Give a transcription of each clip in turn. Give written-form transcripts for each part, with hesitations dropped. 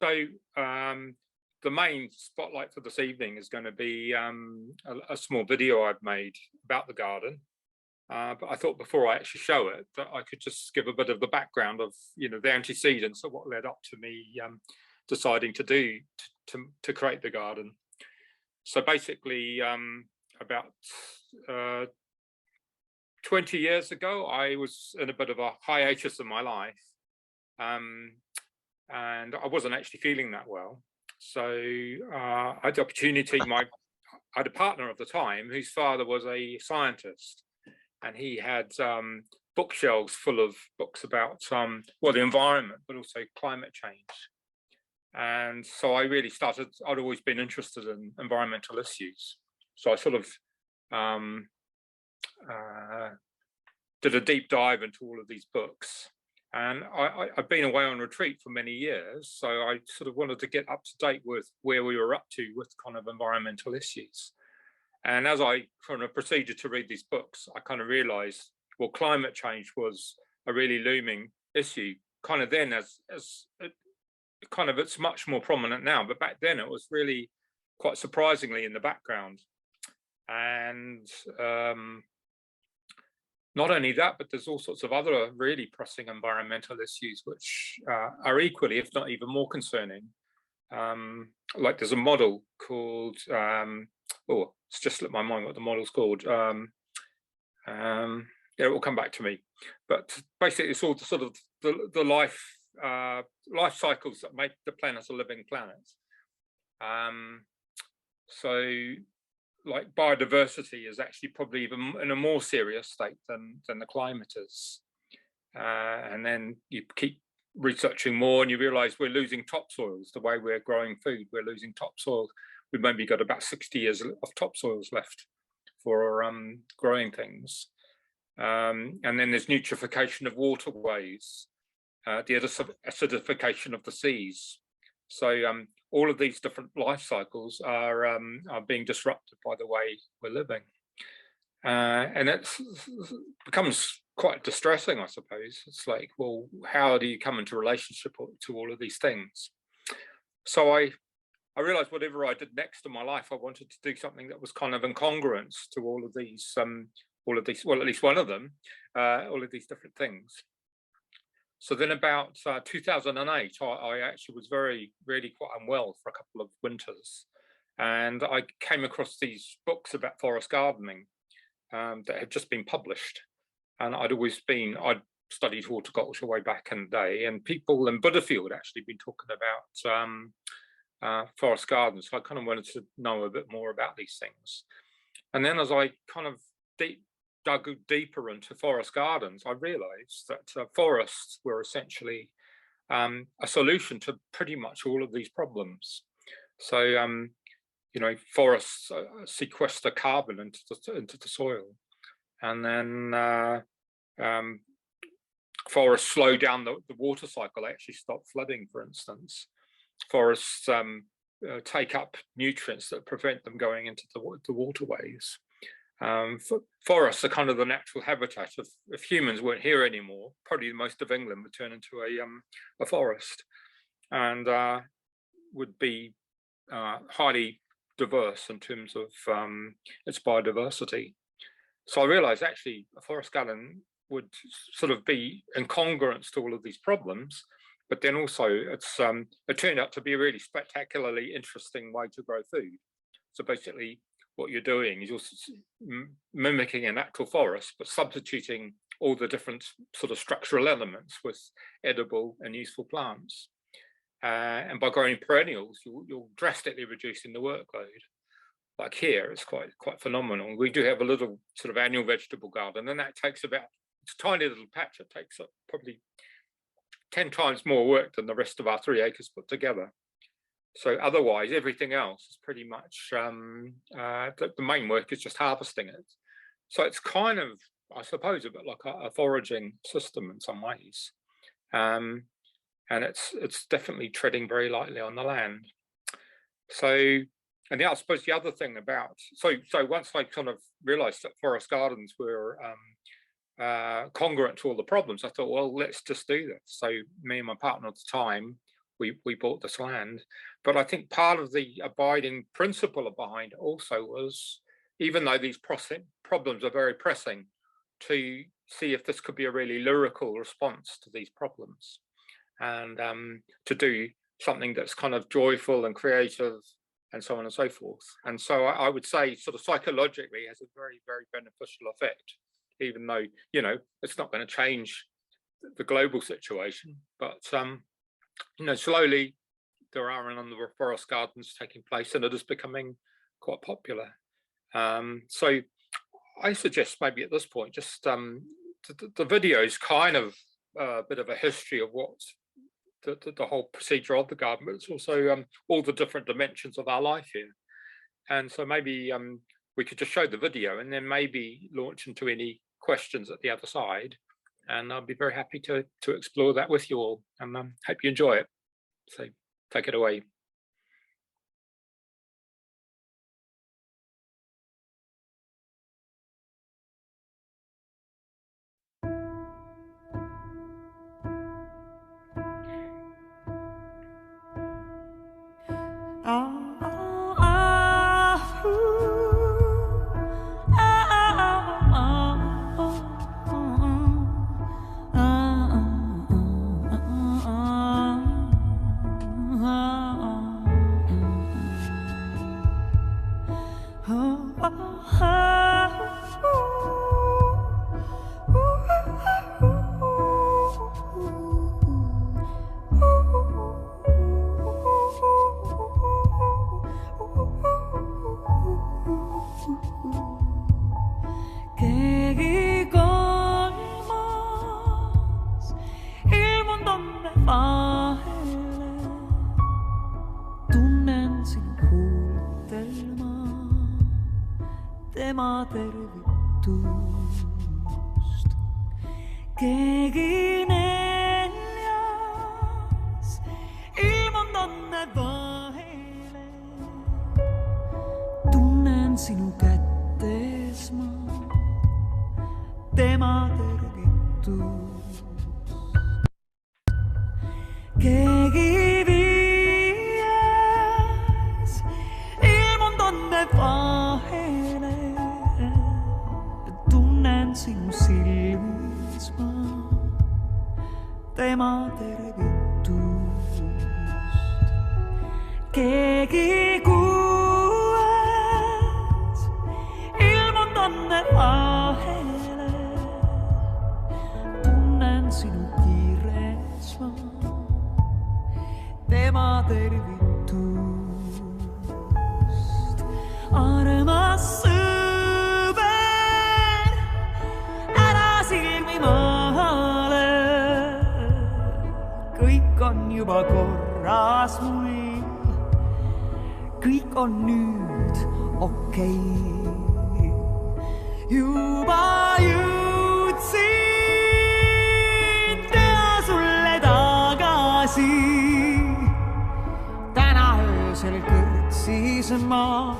So the main spotlight for this evening is going to be a small video I've made about the garden. But I thought before I actually show it, that I could just give a bit of the background of, the antecedents of what led up to me deciding to create the garden. So basically, about 20 years ago, I was in a bit of a hiatus in my life, and I wasn't actually feeling that well. So I had the opportunity. I had a partner at the time whose father was a scientist, and he had bookshelves full of books about the environment, but also climate change. And so I really started. I'd always been interested in environmental issues, so I sort of did a deep dive into all of these books. And I've been away on retreat for many years, so I sort of wanted to get up to date with where we were up to with kind of environmental issues. And as I kind of proceeded to read these books, I kind of realized, well, climate change was a really looming issue. Kind of then, as it's much more prominent now, but back then it was really quite surprisingly in the background. And not only that, but there's all sorts of other really pressing environmental issues which are equally, if not even more concerning. Like there's a model called, it's just slipped my mind what the model's called. It will come back to me. But basically, it's all the sort of the life cycles that make the planet a living planet. So, like biodiversity is actually probably even in a more serious state than the climate is. And then you keep researching more and you realize we're losing topsoils. The way we're growing food, we're losing topsoil. We've maybe got about 60 years of topsoils left for growing things. And then there's eutrophication of waterways, the acidification of the seas. So all of these different life cycles are being disrupted by the way we're living. And it becomes quite distressing, I suppose. It's like, well, how do you come into relationship to all of these things? So I realized whatever I did next in my life, I wanted to do something that was kind of incongruent to all of these, well, at least one of them, all of these different things. So then about 2008, I actually was really quite unwell for a couple of winters. And I came across these books about forest gardening that had just been published. And I'd studied horticulture way back in the day, and people in Butterfield had actually been talking about forest gardens. So I kind of wanted to know a bit more about these things. And then as I kind of dug deeper into forest gardens, I realized that forests were essentially a solution to pretty much all of these problems. So, forests sequester carbon into the soil, and then forests slow down the water cycle. They actually stop flooding, for instance. Forests take up nutrients that prevent them going into the waterways. Forests are kind of the natural habitat of, if humans weren't here anymore, probably most of England would turn into a forest, and would be highly diverse in terms of its biodiversity. So I realized actually a forest garden would sort of be incongruent to all of these problems, but then also it turned out to be a really spectacularly interesting way to grow food. So basically, what you're doing is you're mimicking a natural forest, but substituting all the different sort of structural elements with edible and useful plants. And by growing perennials, you're drastically reducing the workload. Like here, it's quite phenomenal. We do have a little sort of annual vegetable garden, and that takes it's a tiny little patch. It takes up probably 10 times more work than the rest of our 3 acres put together. So otherwise, everything else is pretty much, the main work is just harvesting it. So it's kind of, I suppose, a bit like a foraging system in some ways. And it's definitely treading very lightly on the land. So, and yeah, I suppose the other thing about, so once I kind of realized that forest gardens were congruent to all the problems, I thought, well, let's just do this. So me and my partner at the time, we bought this land. But I think part of the abiding principle behind it also was, even though these problems are very pressing, to see if this could be a really lyrical response to these problems, and to do something that's kind of joyful and creative and so on and so forth. And so I would say sort of psychologically has a very, very beneficial effect, even though, you know, it's not going to change the global situation. But, you know, slowly there are a number of forest gardens taking place, and it is becoming quite popular. So I suggest maybe at this point, just the video is kind of a bit of a history of what the whole procedure of the garden, but it's also all the different dimensions of our life here. And so maybe we could just show the video and then maybe launch into any questions at the other side. And I'll be very happy to explore that with you all, and hope you enjoy it. So take it away. tema tervitust. Keegi neljas ilmunud onne vahele. Tunnen sinu kätes ma tema tervitust. Keegi viies ilmunud onne vahele. Tunnen sinu silmis ma tema tervitust. Keegi kuues ilmunud onne vahele. Tunnen sinu kiires ma tema tervitust. Armas sõber, ära silmi maale. Kõik on juba korras mul, kõik on nüüd okei. Juba jõudsin teha sulle tagasi. Täna öösel kõrtsis ma,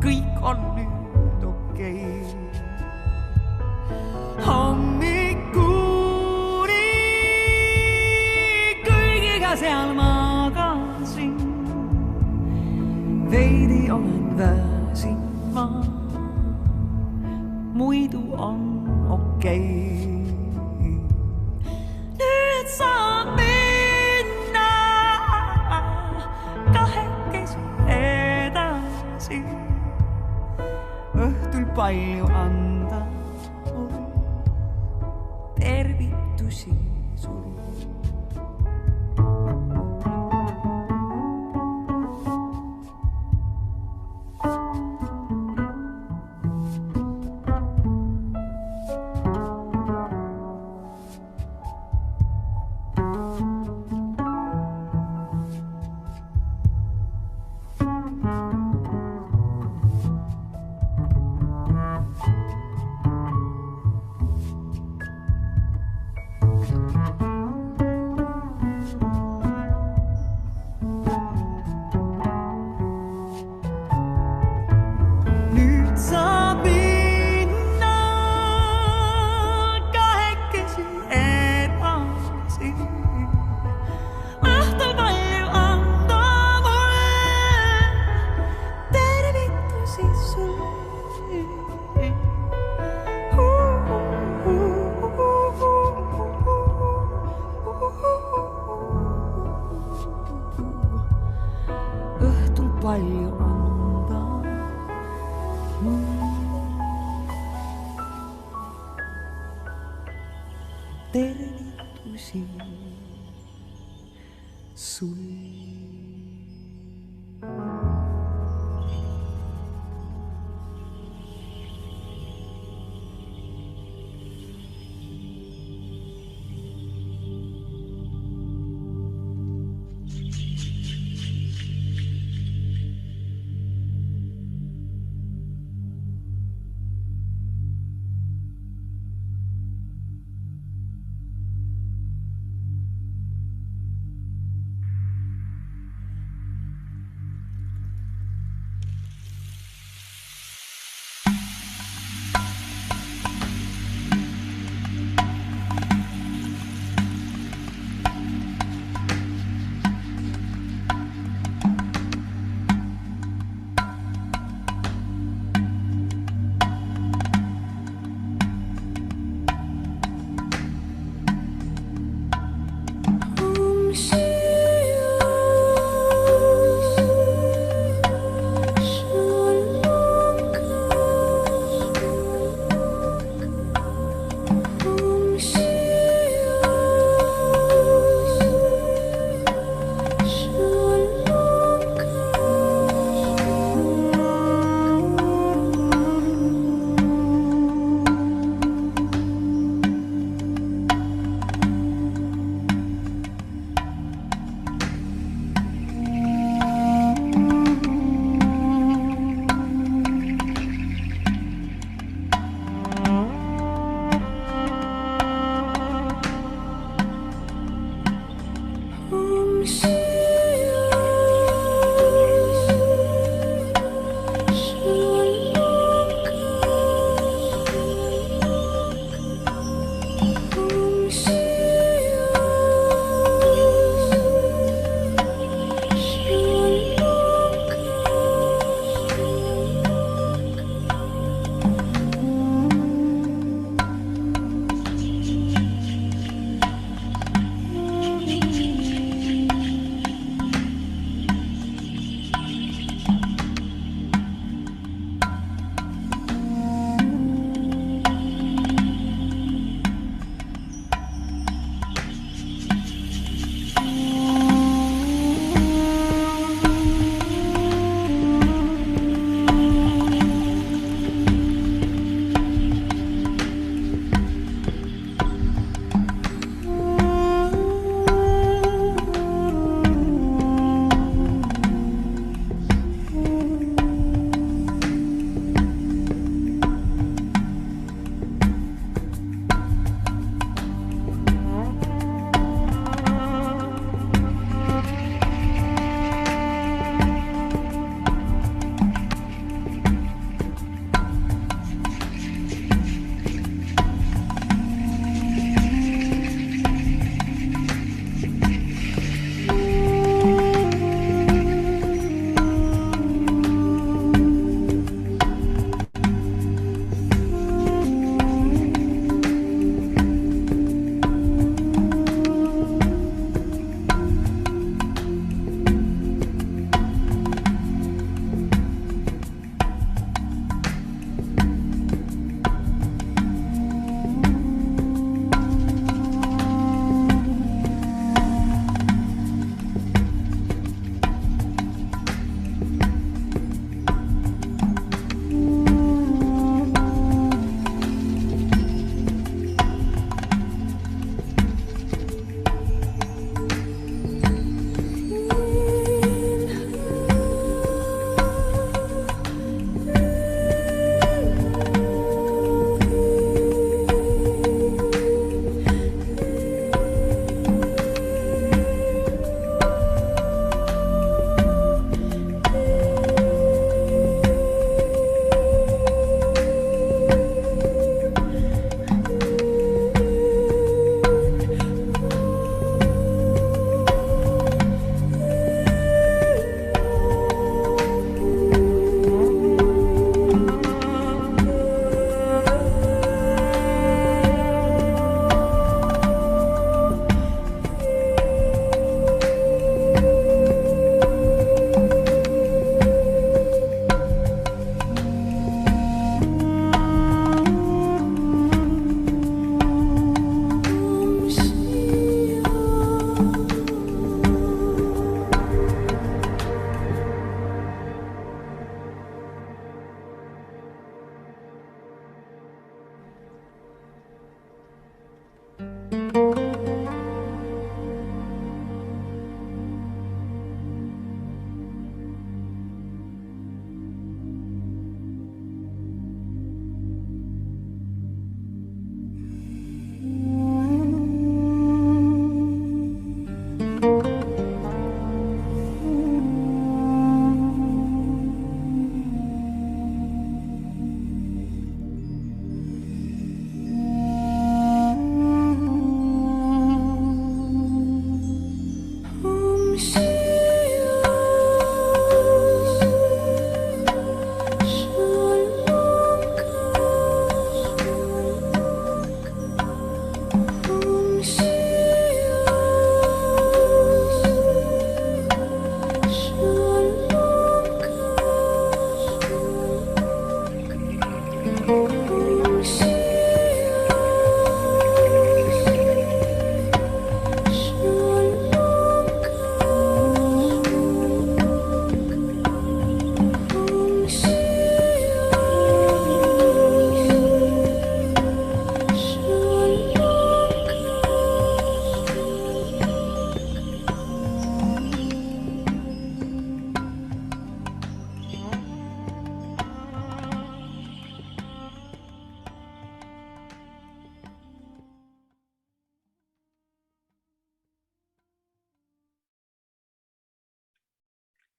kõik on nüüd okei. Hommikuni kõigiga seal magasin. Veidi olen väsinud ma, muidu on okei. Nüüd saab minna kahekesi edasi. Õhtul palju anda mul tervitusi sul. 도시 술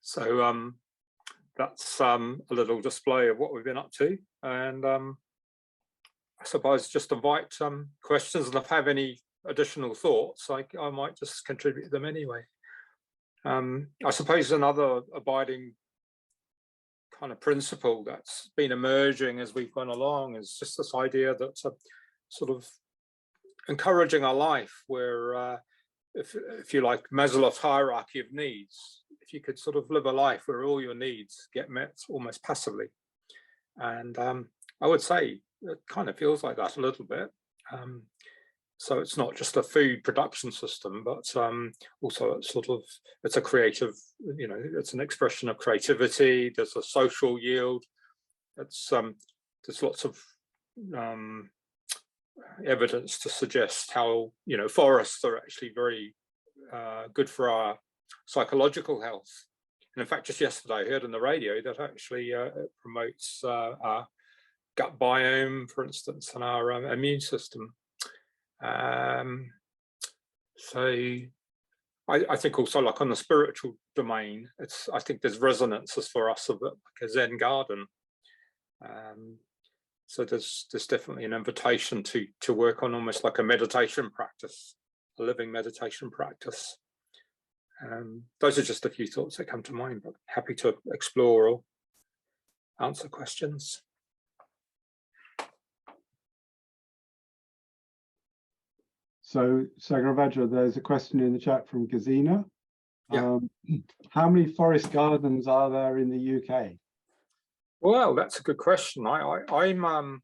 So that's a little display of what we've been up to, and I suppose just invite questions, and if I have any additional thoughts, I might just contribute them anyway. I suppose another abiding kind of principle that's been emerging as we've gone along is just this idea that sort of encouraging a life where, if you like, Maslow's hierarchy of needs, if you could sort of live a life where all your needs get met almost passively. And I would say it kind of feels like that a little bit. So it's not just a food production system, but also it's a creative, it's an expression of creativity. There's a social yield. There's lots of evidence to suggest how, forests are actually very good for our psychological health. And in fact, just yesterday I heard on the radio that actually it promotes our gut biome, for instance, and our immune system. So I think also, like on the spiritual domain, I think there's resonances for us of like a Zen garden. So there's definitely an invitation to work on almost like a meditation practice, a living meditation practice. Those are just a few thoughts that come to mind, but happy to explore or answer questions. So, Sagravajra, there's a question in the chat from Gazina. Yeah. How many forest gardens are there in the UK? Well, that's a good question. I'm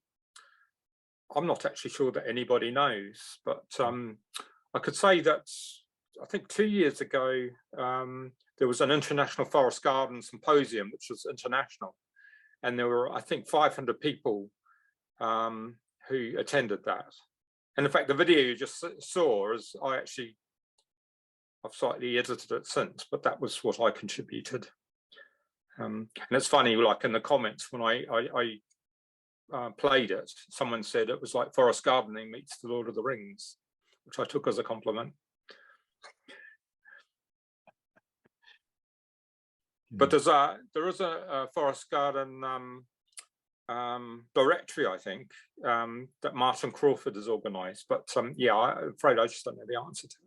not actually sure that anybody knows, but I could say that I think 2 years ago there was an International Forest Garden Symposium, which was international, and there were, I think, 500 people who attended that. And in fact, the video you just saw is I've slightly edited it since, but that was what I contributed. And it's funny, like in the comments when I played it, someone said it was like forest gardening meets the Lord of the Rings, which I took as a compliment. But there is a forest garden directory, I think, that Martin Crawford has organised. But yeah, I'm afraid I just don't know the answer to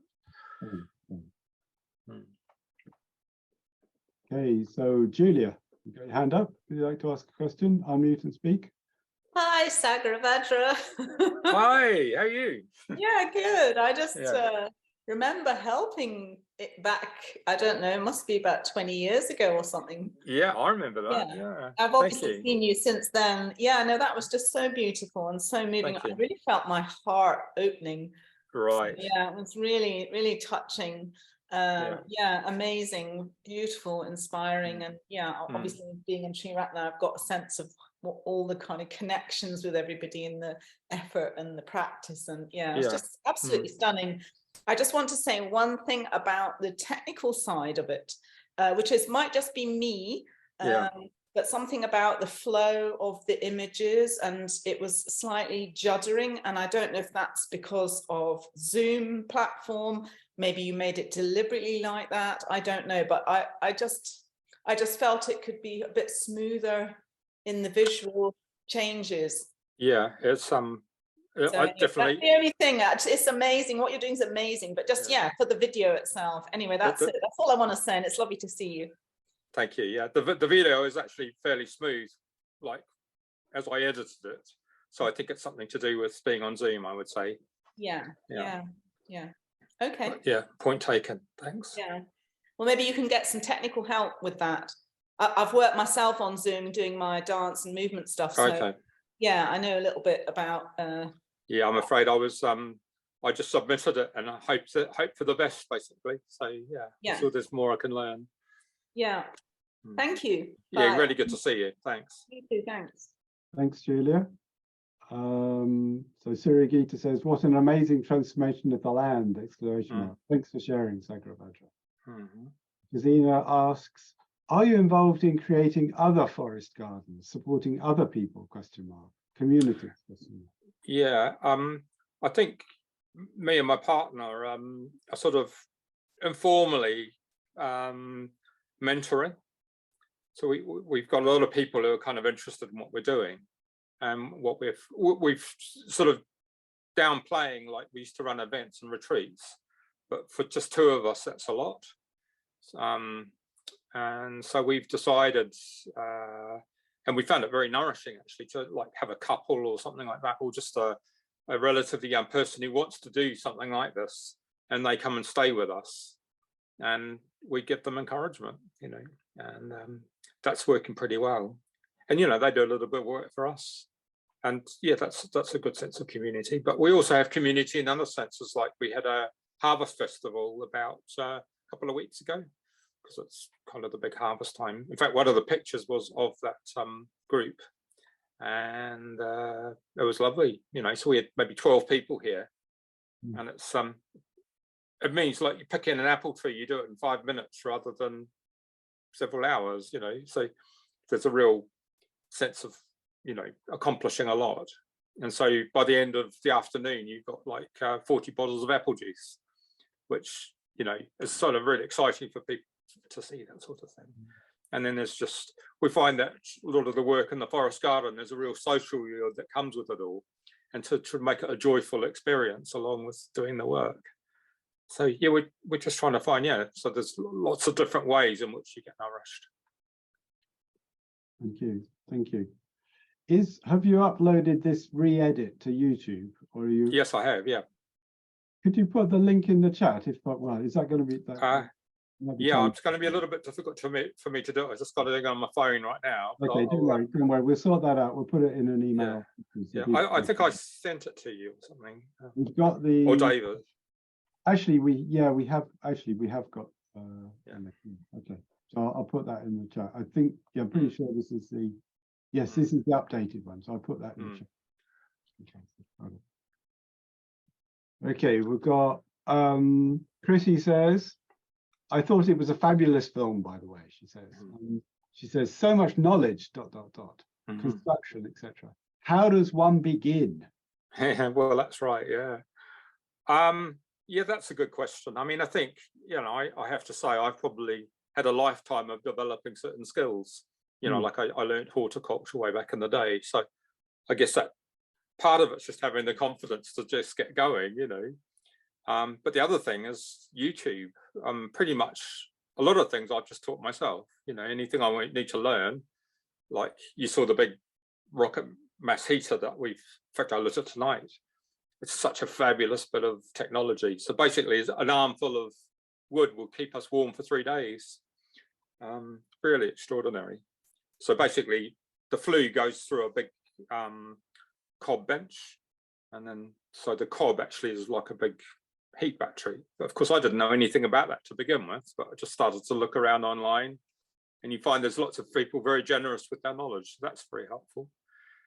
it. Okay, so Julia, you got your hand up. Would you like to ask a question? Unmute and speak. Hi, Sagravajra. Hi, how are you? Yeah, good. I just Yeah. remember helping it back, I don't know, it must be about 20 years ago or something. Yeah, I remember that. Yeah. Yeah. I've Thank obviously you. seen you since then. Yeah, no, that was just so beautiful and so moving. Thank I you. really felt my heart opening. Right. So, yeah, it was really, really touching. Yeah, amazing, beautiful, inspiring. And yeah, obviously being in Sri Ratna, I've got a sense of what all the kind of connections with everybody in the effort and the practice. And yeah, it's just absolutely stunning. I just want to say one thing about the technical side of it, which might just be me, but something about the flow of the images, and it was slightly juddering. And I don't know if that's because of Zoom platform. Maybe you made it deliberately like that. I don't know, but I just felt it could be a bit smoother in the visual changes. Yeah, it's So I definitely. that's the only thing. It's amazing. What you're doing is amazing, but just for the video itself. Anyway, that's it. That's all I want to say, and it's lovely to see you. Thank you. Yeah, the video is actually fairly smooth, like as I edited it. So I think it's something to do with being on Zoom, I would say. Yeah. Okay. But yeah, point taken. Thanks. Yeah. Well, maybe you can get some technical help with that. I've worked myself on Zoom doing my dance and movement stuff. So Okay. yeah, I know a little bit about. Yeah, I'm afraid I just submitted it and I hope for the best, basically. So yeah, I'm sure there's more I can learn. Yeah. Thank you. Yeah, Bye. really good to see you. Thanks. You too. Thanks. Thanks, Julia. So Surya Gita says, what an amazing transformation of the land, exclamation mark. Thanks for sharing, Sagravajra. Gazina asks, are you involved in creating other forest gardens, supporting other people, question mark, communities, question mark? Yeah, I think me and my partner are sort of informally mentoring. So we've got a lot of people who are kind of interested in what we're doing, and what we've sort of downplaying, like we used to run events and retreats, but for just 2 of us, that's a lot. And so we've decided, and we found it very nourishing actually, to like have a couple or something like that, or just a relatively young person who wants to do something like this, and they come and stay with us, and we give them encouragement, you know, and that's working pretty well. And you know, they do a little bit of work for us, and yeah, that's a good sense of community. But we also have community in other senses, like we had a harvest festival about a couple of weeks ago, because it's kind of the big harvest time. In fact, one of the pictures was of that group, and it was lovely, you know. So we had maybe 12 people here, and it's it means like you pick in an apple tree, you do it in 5 minutes rather than several hours, you know. So there's a real sense of, you know, accomplishing a lot. And so by the end of the afternoon, you've got like 40 bottles of apple juice, which, you know, is sort of really exciting for people to see, that sort of thing. And then there's just, we find that a lot of the work in the forest garden, there's a real social yield that comes with it all, and to make it a joyful experience along with doing the work. So yeah, we're just trying to find, yeah, so there's lots of different ways in which you get nourished. Thank you, thank you. Have you uploaded this re-edit to YouTube, or are you? Yes, I have, yeah. Could you put the link in the chat? If well, is that going to be that? Yeah, it's going to be a little bit difficult for me to do. I just got it on my phone right now. Okay, don't worry, we'll sort that out. We'll put it in an email. Yeah, I think I sent it to you or something. We've got the, or David. Actually, we have got okay, so I'll put that in the chat. I think, yeah, I'm pretty sure this is the, yes, this is the updated one, so I'll put that in the chat. Okay, we've got Chrissy says, I thought it was a fabulous film, by the way. She says so much knowledge, ... construction, etc. How does one begin? Well, that's right, yeah. Yeah, that's a good question. I mean, I think, you know, I have to say I've probably had a lifetime of developing certain skills, you know, like I learned horticulture way back in the day. So I guess that part of it's just having the confidence to just get going, you know. But the other thing is YouTube. Pretty much a lot of things I've just taught myself, you know. Anything I need to learn, like you saw the big rocket mass heater that in fact I looked at tonight. It's such a fabulous bit of technology. So basically an armful of wood will keep us warm for 3 days. Really extraordinary. So basically the flue goes through a big cob bench, and then so the cob actually is like a big heat battery. But of course I didn't know anything about that to begin with, but I just started to look around online, and you find there's lots of people very generous with their knowledge. So that's very helpful.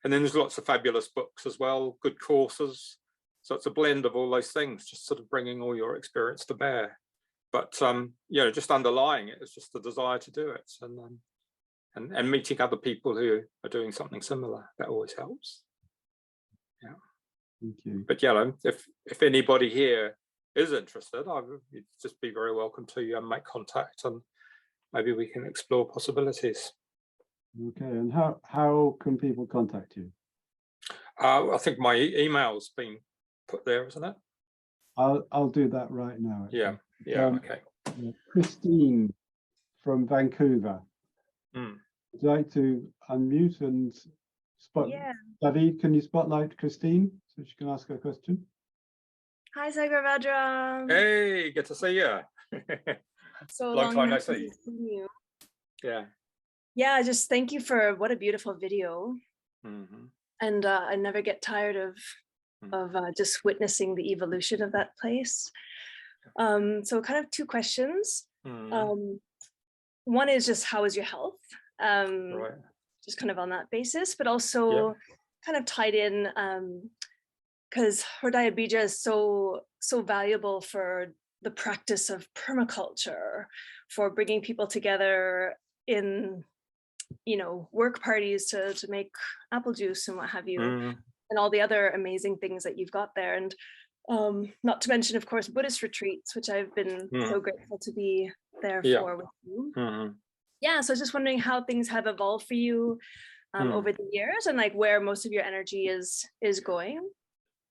And then there's lots of fabulous books as well, good courses. So it's a blend of all those things, just sort of bringing all your experience to bear. But you know, just underlying it is just the desire to do it, and meeting other people who are doing something similar. That always helps. Yeah. Thank you. But yeah, if anybody here is interested, I would just be very welcome to make contact, and maybe we can explore possibilities. Okay, and how can people contact you? I think my email's been put there, isn't it? I'll do that right now. Actually. Yeah. Okay. Christine from Vancouver. Would you like to unmute and spot? Yeah. David, can you spotlight Christine so she can ask her question? Hi, Sagarabhadra. Hey, good to see you. So long time no see. Yeah. Yeah, just thank you for what a beautiful video. And I never get tired of just witnessing the evolution of that place. So kind of 2 questions. One is just, how is your health? Right. Just kind of on that basis, but also kind of tied in, because Hridaya Bija is so valuable for the practice of permaculture, for bringing people together in, you know, work parties to make apple juice and what have you, and all the other amazing things that you've got there. And not to mention, of course, Buddhist retreats, which I've been so grateful to be there Yeah. for with you. Mhm. Yeah, so I was just wondering how things have evolved for you over the years, and like where most of your energy is going.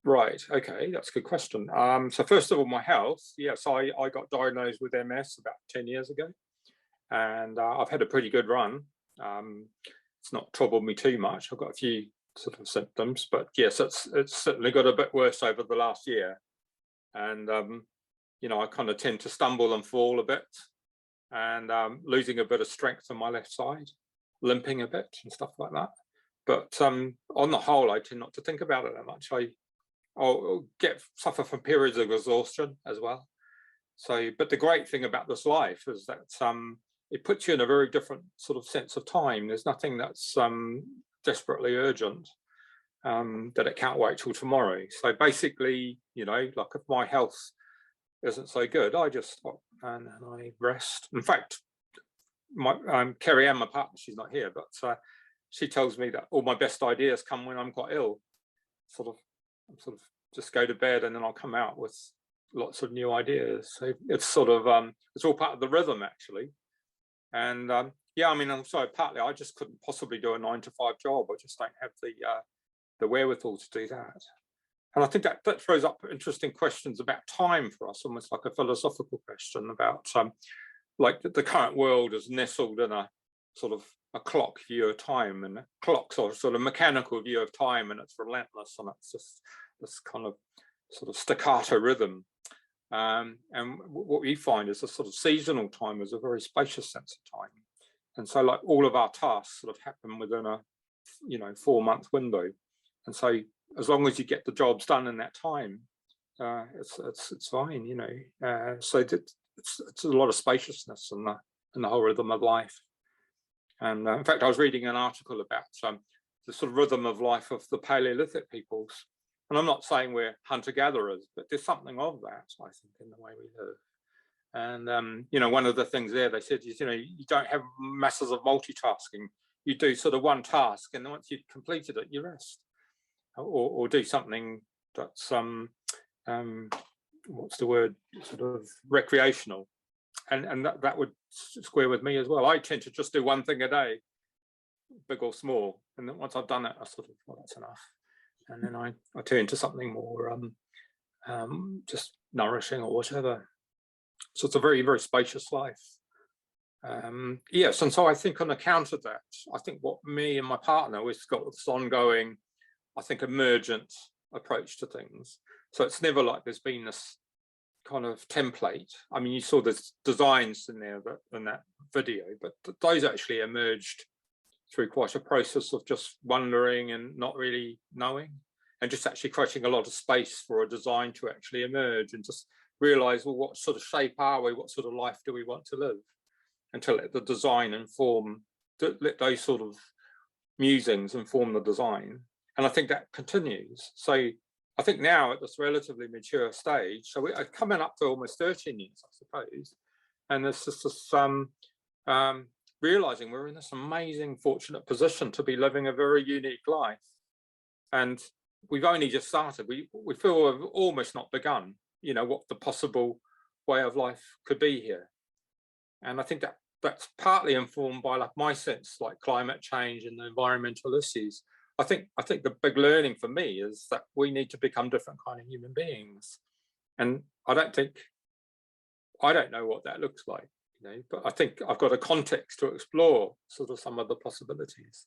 Right. Okay, that's a good question. So first of all, my health. Yes, I got diagnosed with MS about 10 years ago, and I've had a pretty good run. It's not troubled me too much. I've got a few sort of symptoms, but yes, it's certainly got a bit worse over the last year. And you know, I kind of tend to stumble and fall a bit, and losing a bit of strength on my left side, limping a bit and stuff like that. But on the whole, I tend not to think about it that much. I'll suffer from periods of exhaustion as well. So, but the great thing about this life is that it puts you in a very different sort of sense of time. There's nothing that's desperately urgent, that it can't wait till tomorrow. So basically, you know, like if my health isn't so good, I just stop and I rest. In fact, my Kerry Ann, my partner, she's not here, but she tells me that all my best ideas come when I'm quite ill. Sort of just go to bed and then I'll come out with lots of new ideas. So it's sort of it's all part of the rhythm actually. And yeah, I mean, I'm sorry, partly I just couldn't possibly do a 9-to-5 job. I just don't have the wherewithal to do that. And I think that throws up interesting questions about time for us, almost like a philosophical question about like the current world is nestled in a sort of a clock view of time, and clocks are sort of mechanical view of time, and it's relentless, and it's just this kind of sort of staccato rhythm. And what we find is a sort of seasonal time is a very spacious sense of time. And so like all of our tasks sort of happen within a, you know, 4-month window. And so as long as you get the jobs done in that time, it's fine, you know. So it's a lot of spaciousness in the whole rhythm of life. And in fact, I was reading an article about the sort of rhythm of life of the Paleolithic peoples. And I'm not saying we're hunter-gatherers, but there's something of that, I think, in the way we live. And, you know, one of the things there they said is, you know, you don't have masses of multitasking. You do sort of one task, and once you've completed it, you rest. Or do something that's, what's the word, sort of recreational. And that would square with me as well. I tend to just do one thing a day, big or small. And then once I've done it, I sort of, well, that's enough. And then I turn to something more just nourishing or whatever. So it's a very, very spacious life. Yes, and so I think on account of that, I think what me and my partner, we've got this ongoing, I think, emergent approach to things. So it's never like there's been this kind of template. I mean, you saw the designs in there in that video, but those actually emerged through quite a process of just wondering and not really knowing, and just actually creating a lot of space for a design to actually emerge, and just realize, well, what sort of shape are we? What sort of life do we want to live? And to let the design inform, let those sort of musings inform the design. And I think that continues. So I think now at this relatively mature stage, so we're coming up to almost 13 years, I suppose, and there's just this realizing we're in this amazing, fortunate position to be living a very unique life. And we've only just started. We feel we've almost not begun, you know, what the possible way of life could be here. And I think that's partly informed by like my sense, like climate change and the environmental issues. I think the big learning for me is that we need to become different kind of human beings. And I don't know what that looks like, you know, but I think I've got a context to explore sort of some of the possibilities.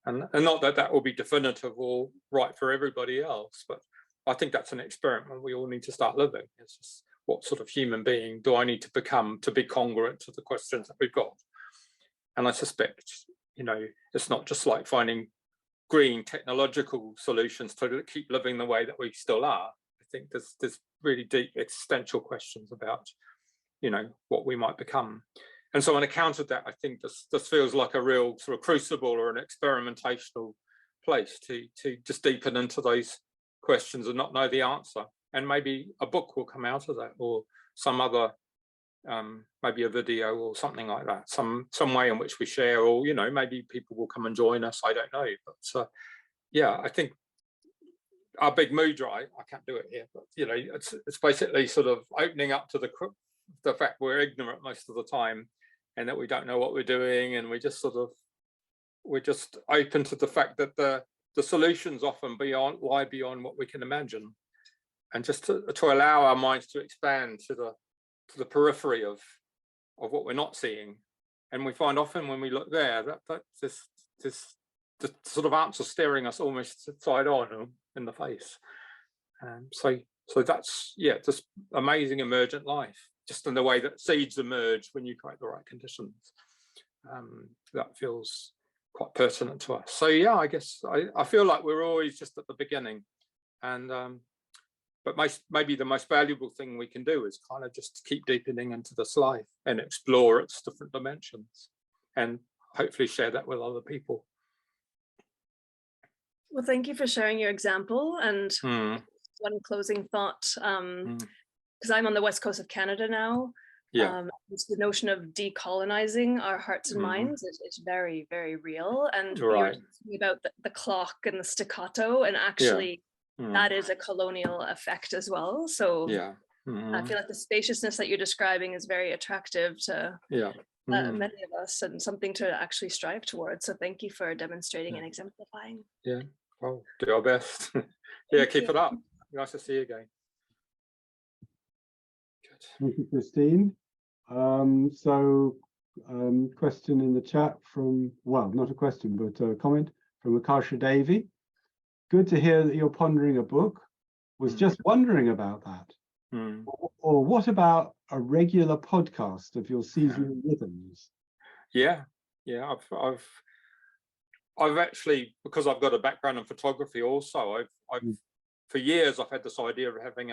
And not that will be definitive or right for everybody else, but I think that's an experiment we all need to start living. It's just, what sort of human being do I need to become to be congruent to the questions that we've got? And I suspect, you know, it's not just like finding green technological solutions to keep living the way that we still are. I think there's really deep existential questions about, you know, what we might become. And so on account of that, I think this feels like a real sort of crucible or an experimentational place to just deepen into those questions and not know the answer. And maybe a book will come out of that, or some other, maybe a video or something like that, some way in which we share, or, you know, maybe people will come and join us, I don't know. But yeah, I think our big mood drive, I can't do it here, but, you know, it's basically sort of opening up to the the fact we're ignorant most of the time, and that we don't know what we're doing, and we're just open to the fact that the solutions often lie beyond what we can imagine, and just to allow our minds to expand to the periphery of what we're not seeing. And we find often when we look there that this sort of answer staring us almost side on in the face. So that's, yeah, just amazing emergent life, just in the way that seeds emerge when you create the right conditions. That feels quite pertinent to us. So yeah, I guess I feel like we're always just at the beginning, and but maybe the most valuable thing we can do is kind of just keep deepening into this life and explore its different dimensions, and hopefully share that with other people. Well, thank you for sharing your example. And one closing thought, because I'm on the west coast of Canada now. Yeah. It's the notion of decolonizing our hearts and minds is very, very real. And you're Right. talking about the clock and the staccato, and actually that is a colonial effect as well. So Yeah. I feel like the spaciousness that you're describing is very attractive to many of us, and something to actually strive towards. So thank you for demonstrating and exemplifying. Yeah. Well, do our best. Yeah, keep it up. Nice to see you again. Good. Thank you, Christine. Question in the chat from, well, not a question, but a comment from Akasha Devi. Good to hear that you're pondering a book. Was just wondering about that. Or what about a regular podcast of your seasonal rhythms? Yeah. I've actually, because I've got a background in photography also, I've for years I've had this idea of having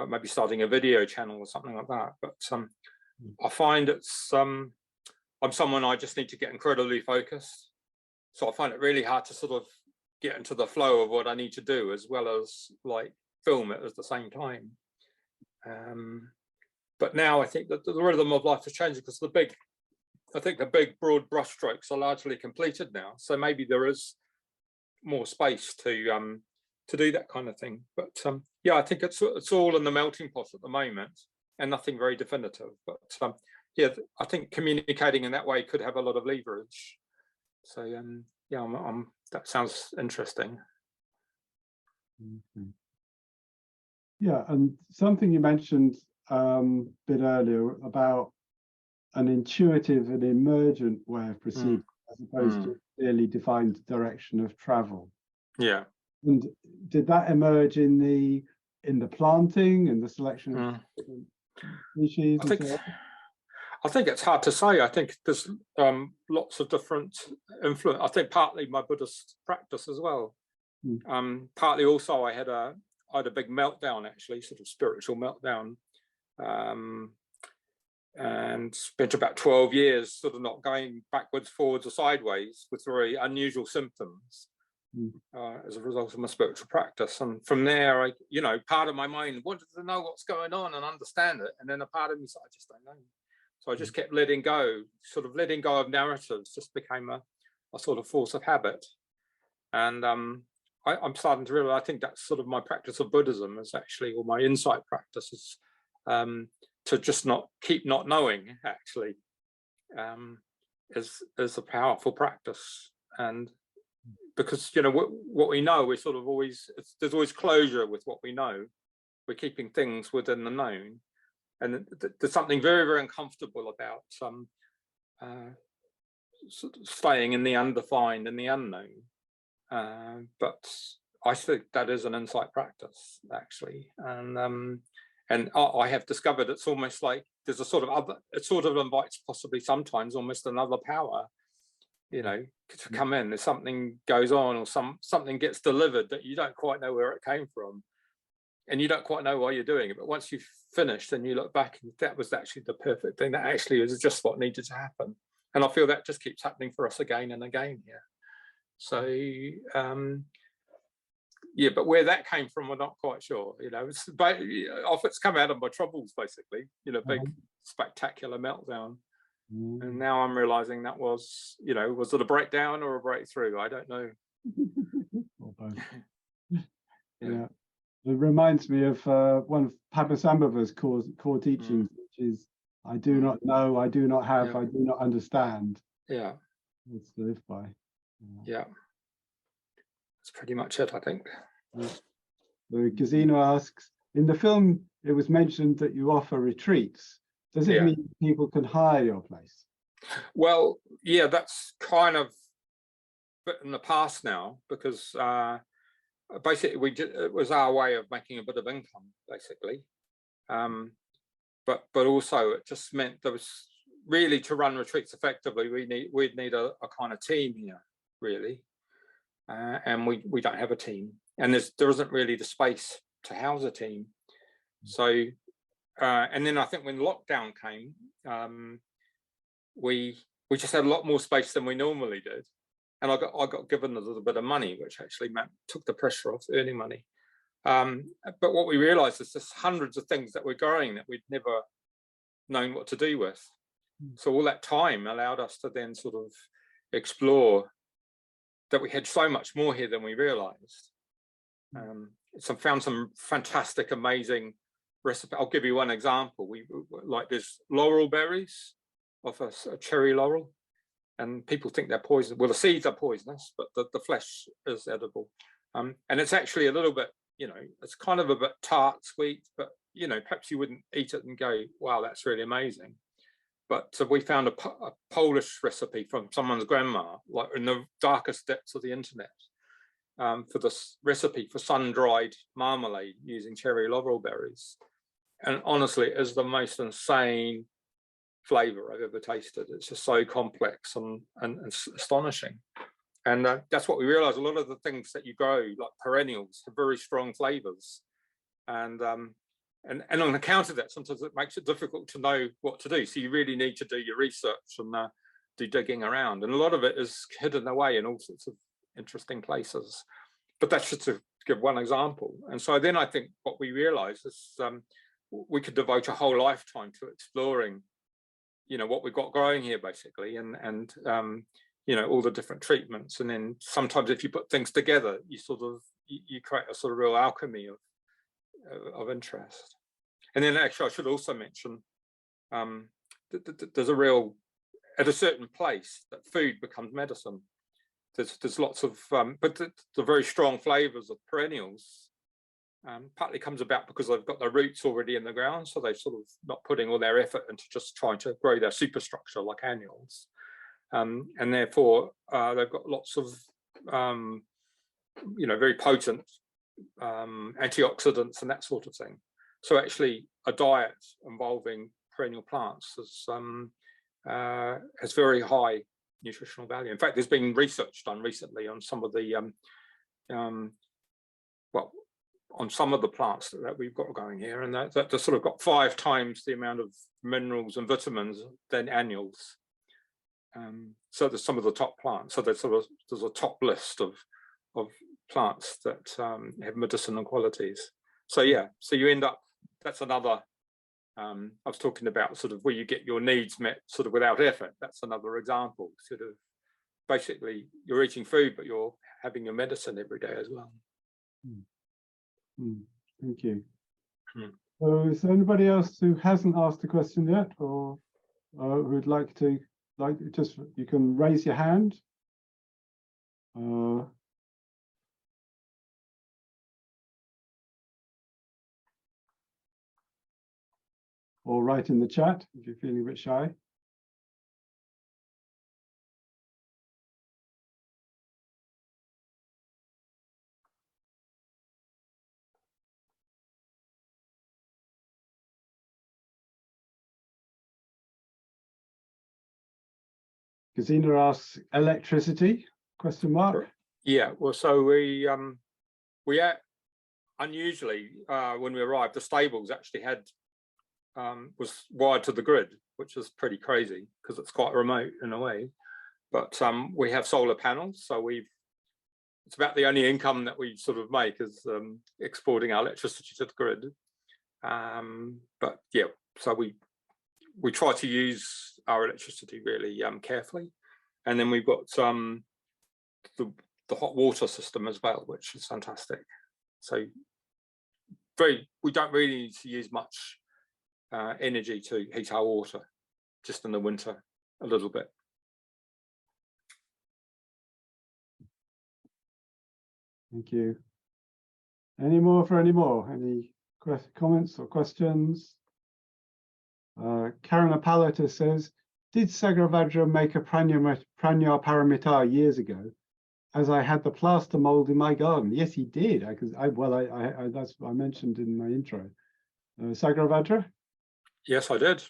maybe starting a video channel or something like that. But I find it's I'm someone, I just need to get incredibly focused. So I find it really hard to sort of get into the flow of what I need to do, as well as like film it at the same time. But now I think that the rhythm of life has changed, because the big broad brushstrokes are largely completed now. So maybe there is more space to do that kind of thing. But yeah, I think it's all in the melting pot at the moment, and nothing very definitive. But yeah, I think communicating in that way could have a lot of leverage. So yeah, that sounds interesting. Yeah, and something you mentioned a bit earlier about an intuitive and emergent way of proceeding, as opposed to a clearly defined direction of travel. Yeah. And did that emerge in the planting and the selection of species? I think it's hard to say. I think there's lots of different influence. I think partly my Buddhist practice as well. Partly also I had a big meltdown, actually, sort of spiritual meltdown, and spent about 12 years sort of not going backwards, forwards or sideways, with very unusual symptoms as a result of my spiritual practice. And from there, part of my mind wanted to know what's going on and understand it, and then a part of me said, I just don't know. So I just kept letting go of narratives, just became a sort of force of habit. And I'm starting to realize, I think that's sort of my practice of Buddhism is actually, or my insight practice is to just keep not knowing, actually, is a powerful practice. And because, what we know, we're sort of always, there's always closure with what we know. We're keeping things within the known. And there's something very, very uncomfortable about staying in the undefined and the unknown. But I think that is an insight practice, actually. And I have discovered it's almost like there's a sort of other, it sort of invites possibly sometimes almost another power, to come in. There's something goes on, or something gets delivered that you don't quite know where it came from. And you don't quite know why you're doing it, but once you've finished and you look back, and that was actually the perfect thing. That actually was just what needed to happen. And I feel that just keeps happening for us again and again here. So yeah, but where that came from, we're not quite sure. It's come out of my troubles, basically. Big spectacular meltdown. And now I'm realizing that was it a breakdown or a breakthrough? I don't know. Yeah. It reminds me of one of Padmasambhava's core teachings, which is, I do not know, I do not have, I do not understand. Yeah. It's to live by. Yeah. That's pretty much it, I think. Gazino asks, in the film, it was mentioned that you offer retreats. Does it mean people can hire your place? Well, yeah, that's kind of in the past now, because basically it was our way of making a bit of income, basically. But also it just meant there was really, to run retreats effectively, we'd need a kind of team here, really. And we don't have a team, and there isn't really the space to house a team. So and then I think when lockdown came, we just had a lot more space than we normally did, and I got given a little bit of money, which actually took the pressure off earning money. But what we realized is there's hundreds of things that we're growing that we'd never known what to do with. So all that time allowed us to then sort of explore that we had so much more here than we realized. Found some fantastic, amazing recipe. I'll give you one example. We like there's laurel berries off a cherry laurel, and people think they're poison. Well, the seeds are poisonous, but the flesh is edible. And it's actually a little bit, it's kind of a bit tart, sweet, but perhaps you wouldn't eat it and go, wow, that's really amazing. But we found a Polish recipe from someone's grandma, like in the darkest depths of the internet, for this recipe for sun-dried marmalade using cherry laurel berries. And honestly, it is the most insane flavor I've ever tasted. It's just so complex and astonishing. And that's what we realized. A lot of the things that you grow, like perennials, have very strong flavors. And on account of that, sometimes it makes it difficult to know what to do. So you really need to do your research and do digging around. And a lot of it is hidden away in all sorts of interesting places. But that's just to give one example. And so then I think what we realized is we could devote a whole lifetime to exploring, what we've got growing here, basically, and all the different treatments. And then sometimes if you put things together, you create a sort of real alchemy of interest. And then actually I should also mention there's a real, at a certain place, that food becomes medicine. There's lots of but the very strong flavors of perennials partly comes about because they've got their roots already in the ground, so they're sort of not putting all their effort into just trying to grow their superstructure like annuals, and therefore they've got lots of very potent antioxidants and that sort of thing. So actually a diet involving perennial plants has very high nutritional value. In fact, there's been research done recently on some of the on some of the plants that we've got going here, and that sort of got 5 times the amount of minerals and vitamins than annuals. So there's some of the top plants. So there's a top list of plants that have medicinal qualities. So so you end up, that's another, I was talking about sort of where you get your needs met sort of without effort. That's another example. Sort of basically you're eating food, but you're having your medicine every day as well. Thank you. So is there anybody else who hasn't asked a question yet, or who'd like to, you can raise your hand. Or write in the chat if you're feeling a bit shy. Gazina asks, electricity, question mark? Yeah, well, so we unusually, when we arrived, the stables actually had, was wired to the grid, which is pretty crazy because it's quite remote in a way. But we have solar panels, so it's about the only income that we sort of make is exporting our electricity to the grid. But yeah, so we try to use our electricity really carefully, and then we've got the hot water system as well, which is fantastic. So we don't really need to use much energy to heat our water, just in the winter a little bit. Thank you. Any more for any more? Any comments or questions? Karen Apalita says, did Sagravajra make a pranyar paramitar years ago, as I had the plaster mold in my garden? Yes, he did. That's what I mentioned in my intro. Sagravajra? Yes, I did.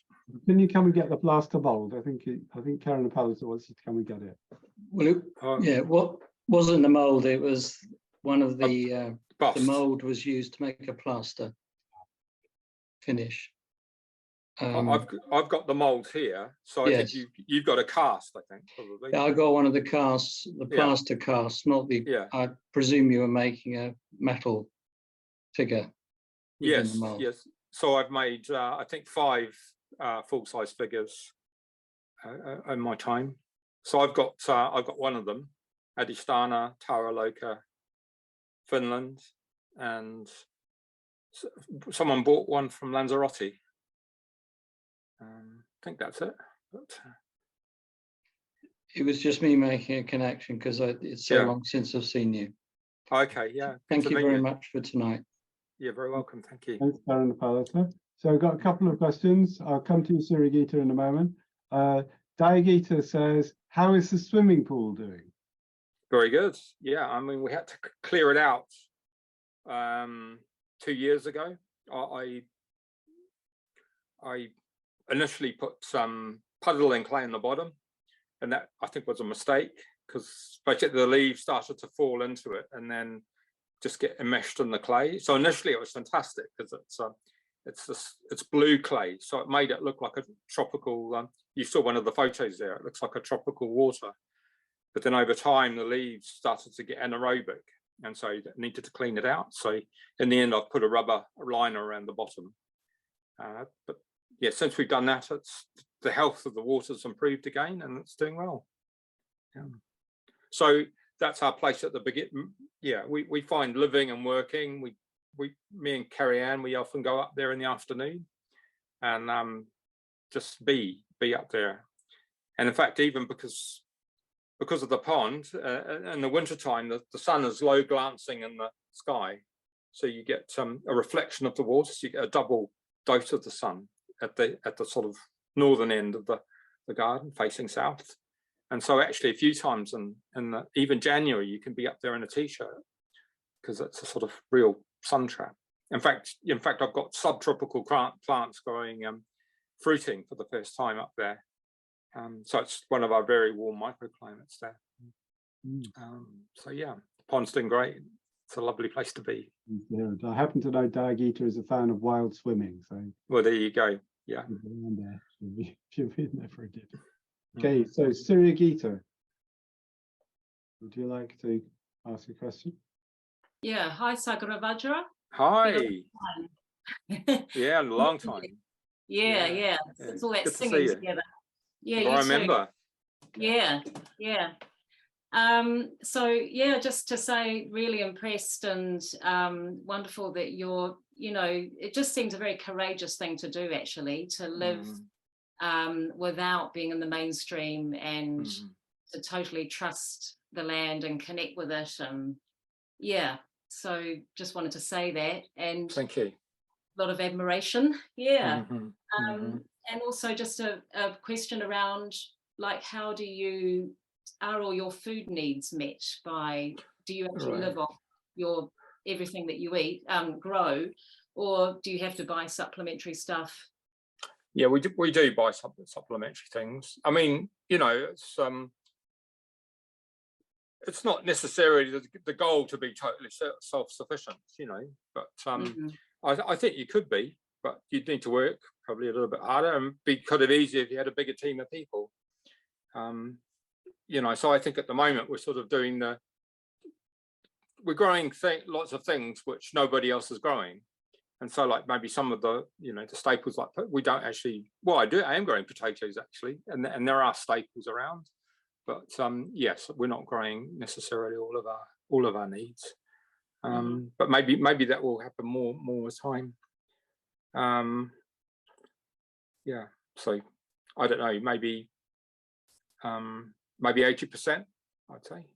Can you come and get the plaster mold? I think Karen Apalita wants you to come and get it. Well, what wasn't the mold? It was one of the mold was used to make a plaster finish. I've got the mold here, so I think you've got a cast. I think probably. Yeah, I got one of the casts, the plaster casts, not the. Yeah. I presume you were making a metal figure. Yes, yes. So I've made I think 5 full-size figures in my time. So I've got one of them, Adhisthana, Taraloka, Finland, and someone bought one from Lanzarote. I think that's it. But, it was just me making a connection because it's so long since I've seen you. Okay, yeah. Thank you very much for tonight. You're very welcome. Thank you. Thanks, Karen Apalita. So I've got a couple of questions. I'll come to you, Suragita, in a moment. Diagita says, how is the swimming pool doing? Very good. Yeah, I mean, we had to clear it out 2 years ago. I initially put some puddling clay in the bottom, and that I think was a mistake because basically the leaves started to fall into it and then just get enmeshed in the clay. So initially it was fantastic because it's blue clay, so it made it look like a tropical. You saw one of the photos there. It looks like a tropical water, but then over time the leaves started to get anaerobic, and so you needed to clean it out. So in the end, I've put a rubber liner around the bottom. But yeah, since we've done that, the health of the water's improved again, and it's doing well. Yeah. So that's our place at the beginning. Yeah, we find living and working. Me and Carrie Ann, we often go up there in the afternoon and just be up there. And in fact, even because of the pond, in the wintertime, the sun is low glancing in the sky, so you get a reflection of the water. So you get a double dose of the sun at the sort of northern end of the garden facing south. And so actually a few times in even January, you can be up there in a t-shirt because it's a sort of real sun trap. In fact, I've got subtropical plants growing fruiting for the first time up there. So it's one of our very warm microclimates there. So yeah, the pond's doing great. It's a lovely place to be. Yeah, I happen to know Diagita is a fan of wild swimming. So well, there you go. Yeah. She'll be in there for a dip. Okay, so Suragita, would you like to ask a question? Yeah, hi Sagravajra. Hi. Yeah, a long time. Yeah. It's all that singing together. Yeah, I remember. Yeah. So yeah, just to say, really impressed and wonderful that you're, it just seems a very courageous thing to do, actually, to live without being in the mainstream and to totally trust the land and connect with it. And yeah, so just wanted to say that. And thank you. A lot of admiration. Yeah. And also just a question around, like, how are all your food needs met by, do you actually live off your everything that you eat, grow, or do you have to buy supplementary stuff? Yeah, we do buy supplementary things. I mean, it's not necessarily the goal to be totally self-sufficient, but I think you could be, but you'd need to work probably a little bit harder and be kind of easier if you had a bigger team of people. So I think at the moment we're sort of doing we're growing lots of things which nobody else is growing. And so like maybe some of the, the staples, like we don't actually, well, I am growing potatoes actually, and there are staples around, but yes, we're not growing necessarily all of our needs. But maybe that will happen more with time. Yeah, so I don't know, maybe 80%, I'd say.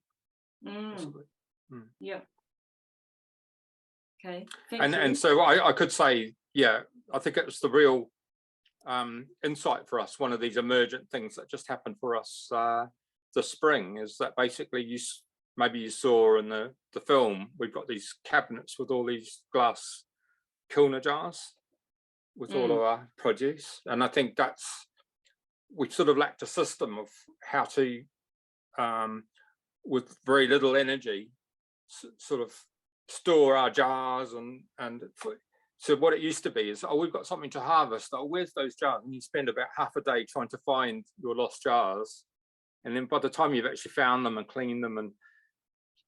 Yeah. Okay. And so I could say, yeah, I think it was the real insight for us. One of these emergent things that just happened for us this spring is that basically maybe you saw in the film, we've got these cabinets with all these glass Kilner jars with all of our produce. And I think we sort of lacked a system of how to, with very little energy, sort of store our jars and so what it used to be is, oh, we've got something to harvest. Oh, where's those jars? And you spend about half a day trying to find your lost jars. And then by the time you've actually found them and cleaned them, and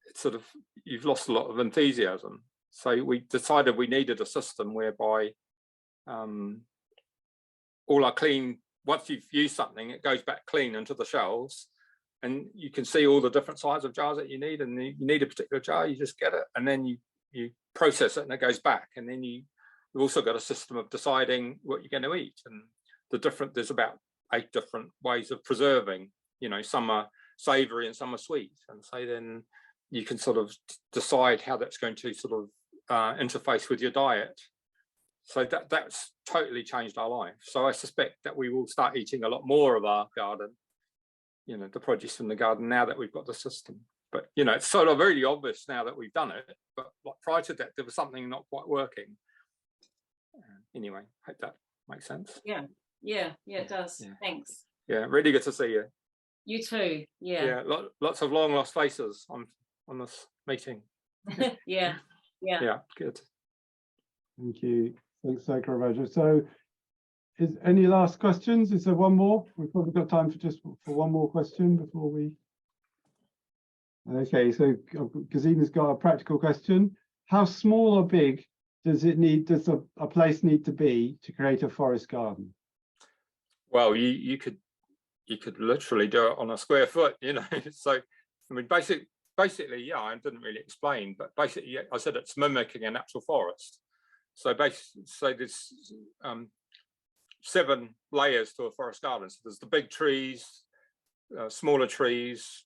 it's sort of, you've lost a lot of enthusiasm. So we decided we needed a system whereby all our clean, once you've used something, it goes back clean into the shelves. And you can see all the different sizes of jars that you need. And you need a particular jar, you just get it. And then you process it and it goes back. And then you've also got a system of deciding what you're going to eat. And there's about 8 different ways of preserving. You know, some are savory and some are sweet. And so then you can sort of decide how that's going to sort of interface with your diet. So that's totally changed our life. So I suspect that we will start eating a lot more of our garden, you know, the produce from the garden, now that we've got the system. But, you know, it's sort of really obvious now that we've done it. But like prior to that, there was something not quite working. Anyway, hope that makes sense. Yeah, it does. Yeah. Thanks. Yeah, really good to see you. You too. Yeah. Lots of long lost faces on this meeting. Yeah. Good. Thank you. Thanks, Sagravaja. So, is any last questions? Is there one more? We've probably got time for one more question before we. Okay, so Gesina's got a practical question. How small or big does a place need to be to create a forest garden? Well, you could literally do it on a square foot, you know. So I mean, basically, yeah, I didn't really explain, but basically, I said it's mimicking a natural forest. So there's 7 layers to a forest garden. So there's the big trees, smaller trees,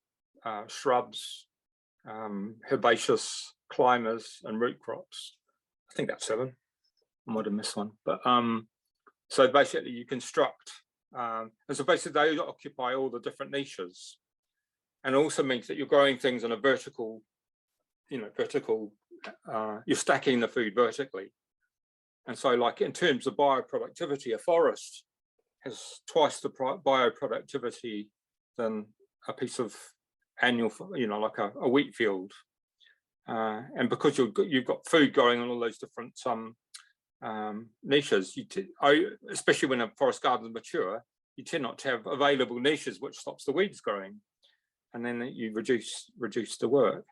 shrubs, herbaceous climbers, and root crops. I think that's 7. I might have missed one, but so basically you construct, and so basically they occupy all the different niches, and also means that you're growing things in a vertical, you're stacking the food vertically. And so, like in terms of bioproductivity, a forest has twice the bioproductivity than a piece of annual, like a wheat field. And because you've got food growing on all those different niches, especially when a forest garden is mature, you tend not to have available niches, which stops the weeds growing, and then you reduce the work.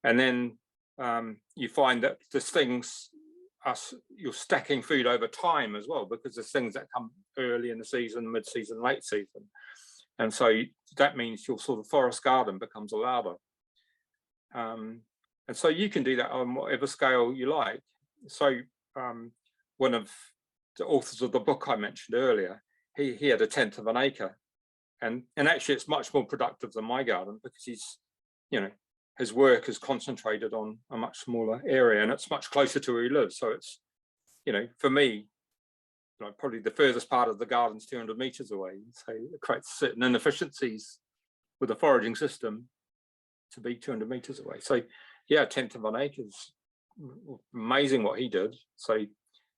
And then you find that there's things, you're stacking food over time as well, because there's things that come early in the season, mid-season, late season. And so that means your sort of forest garden becomes a larder. And so you can do that on whatever scale you like. So one of the authors of the book I mentioned earlier, he had 1/10 of an acre. And actually it's much more productive than my garden, because his work is concentrated on a much smaller area, and it's much closer to where he lives. So it's, for me, probably the furthest part of the garden's 200 meters away. So it creates certain inefficiencies with the foraging system to be 200 meters away. So yeah, 1/10 of an acre is amazing what he did. So,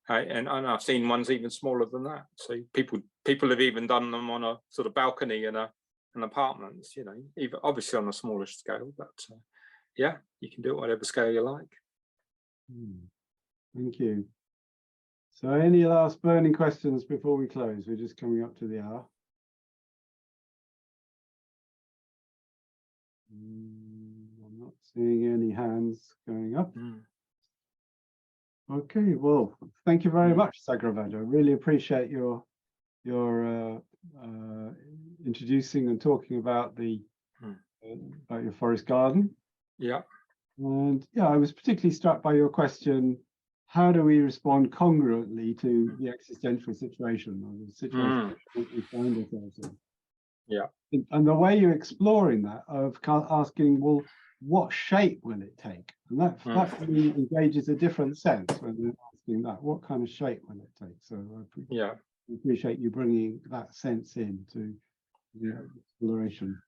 and I've seen ones even smaller than that. So people have even done them on a sort of balcony in an apartments, even obviously on a smaller scale, but yeah, you can do it whatever scale you like. Thank you. So any last burning questions before we close? We're just coming up to the hour. I'm not seeing any hands going up. Okay, well, thank you very much, Sagravaja. I really appreciate your introducing and talking about your forest garden. Yeah. And yeah, I was particularly struck by your question, how do we respond congruently to the existential situation or the situation that we find ourselves in? Yeah. And the way you're exploring that of asking, well, what shape will it take? And that for me engages a different sense when you're asking that, what kind of shape will it take? So I appreciate you bringing that sense into exploration.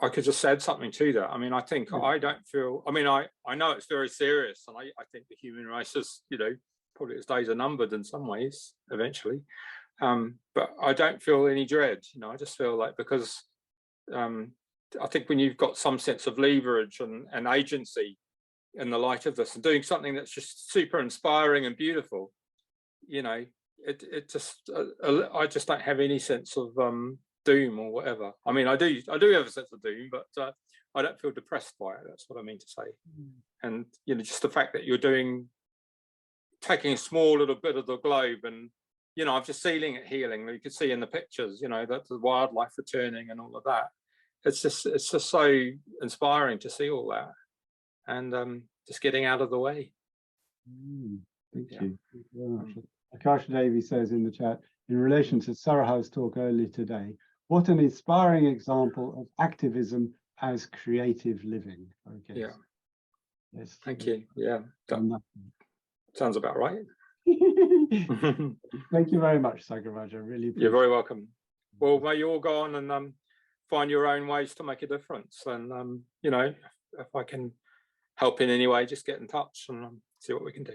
I could just add something to that. I mean, I think I don't feel, I mean, I know it's very serious, and I think the human race is, probably its days are numbered in some ways eventually. But I don't feel any dread, I just feel like, because I think when you've got some sense of leverage and agency in the light of this and doing something that's just super inspiring and beautiful, it just, I just don't have any sense of doom or whatever. I mean, I do have a sense of doom, but I don't feel depressed by it. That's what I mean to say. And just the fact that you're taking a small little bit of the globe, and I'm just seeing it healing. You could see in the pictures, that the wildlife returning and all of that. It's just so inspiring to see all that, and just getting out of the way. Thank you. Thank you very much. Akash Devi says in the chat, in relation to Saraha's talk earlier today, what an inspiring example of activism as creative living. Okay. Yeah. Yes. Thank you. Yeah. Sounds about right. Thank you very much, Sagaraj. I really appreciate it. You're very welcome. Well, may you all go on and find your own ways to make a difference. And, if I can help in any way, just get in touch and see what we can do.